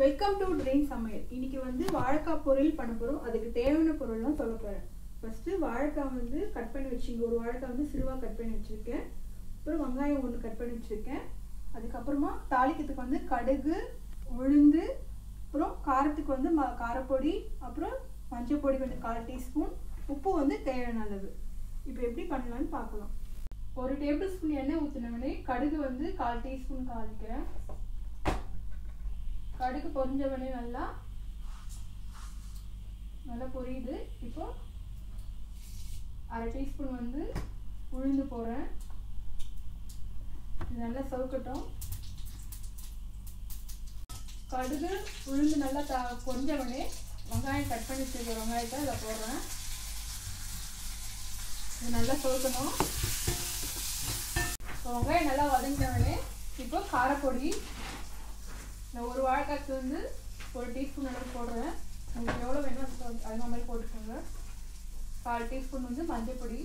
Welcome to dream சமையல். இன்னைக்கு வந்து வாழைக்காய் பொரியல் பண்ண போகிறோம். அதுக்கு தேவையான பொருள்லாம் சொல்ல போகிறேன். ஃபஸ்ட்டு வாழைக்காய் வந்து கட் பண்ணி வச்சுங்க. ஒரு வாழைக்காய் வந்து சிறுவாக கட் பண்ணி வச்சுருக்கேன். அப்புறம் வெங்காயம் ஒன்று கட் பண்ணி வச்சுருக்கேன். அதுக்கப்புறமா தாளிக்கிறதுக்கு வந்து கடுகு, உளுந்து, அப்புறம் காரத்துக்கு வந்து காரப்பொடி, அப்புறம் மஞ்சள் பொடி வந்து 1/4 டீஸ்பூன், உப்பு வந்து தேவையான அளவு. இப்போ எப்படி பண்ணலான்னு பார்க்கலாம். ஒரு டேபிள் ஸ்பூன் எண்ணெய் ஊற்றினோடனே கடுகு வந்து 1/4 டீஸ்பூன் காலிக்கிறேன். கடுகு பொரிஞ்சவனே நல்லா பொரியுது. இப்போ 1/2 டீஸ்பூன் வந்து உளுந்து போடுறேன். இது நல்லா சவுக்கட்டும். கடுகு உளுந்து நல்லா பொரிஞ்சவனே வெங்காயம் கட் பண்ணி வச்சிருக்க வெங்காயத்தை அதில் போடுறேன். இது நல்லா சவுக்கணும். இப்போ வெங்காயம் நல்லா வதங்கினவனே இப்போ காரப்பொடி, நான் ஒரு வாழைக்காய்க்கு வந்து 1 டீஸ்பூன் அளவு போடுறேன். உங்களுக்கு எவ்வளோ வேணும் அது மாதிரி போட்டுக்கோங்க. 1/4 டீஸ்பூன் வந்து மஞ்சள் பொடி,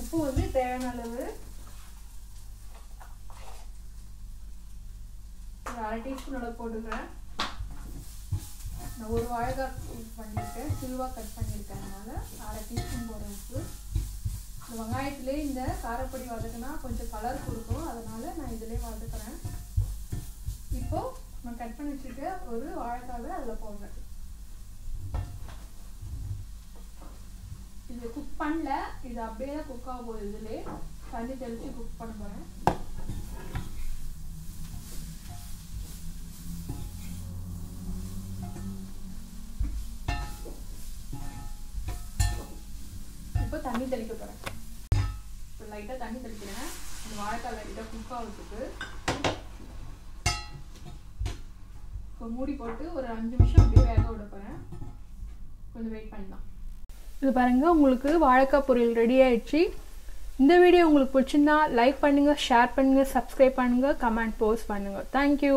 உப்பு வந்து தேவையான அளவு, 1/2 டீஸ்பூன் அளவு போட்டுக்கிறேன். நான் ஒரு வாழைக்காய் பண்ணியிருக்கேன், சிறுவாக கட் பண்ணியிருக்கேன், அதனால் 1/2 டீஸ்பூன் போடுறேன் உப்பு. இந்த வெங்காயத்திலே இந்த காரப்பொடி வதக்கினா கொஞ்சம் கலர் கொடுக்கும், அதனால் நான் இதிலே வதக்குறேன். இப்போது நான் கட் பண்ணி வச்சுட்டு ஒரு வாழைக்காவை அதில் போடுறேன். இது குக் பண்ணல, இது அப்படியே தான் குக் ஆக போகுது. இதிலே தண்ணி தெளித்து குக் பண்ண போகிறேன். இப்போ தண்ணி தெளிக்க போகிறேன். இப்போ லைட்டாக தண்ணி தெளிக்கிறேன். இந்த வாழைக்காய் லைட்டாக குக் ஆகிறதுக்கு. இப்போ மூடி போட்டு ஒரு 5 நிமிஷம் அப்படியே வேக விட போகிறேன். கொஞ்சம் வெயிட் பண்ணலாம். இது பாருங்கள், உங்களுக்கு வாழைக்காய் பொரியல் ரெடி ஆயிடுச்சு. இந்த வீடியோ உங்களுக்கு பிடிச்சிருந்தா லைக் பண்ணுங்கள், ஷேர் பண்ணுங்கள், சப்ஸ்கிரைப் பண்ணுங்கள், கமெண்ட் போஸ்ட் பண்ணுங்கள். தேங்க்யூ.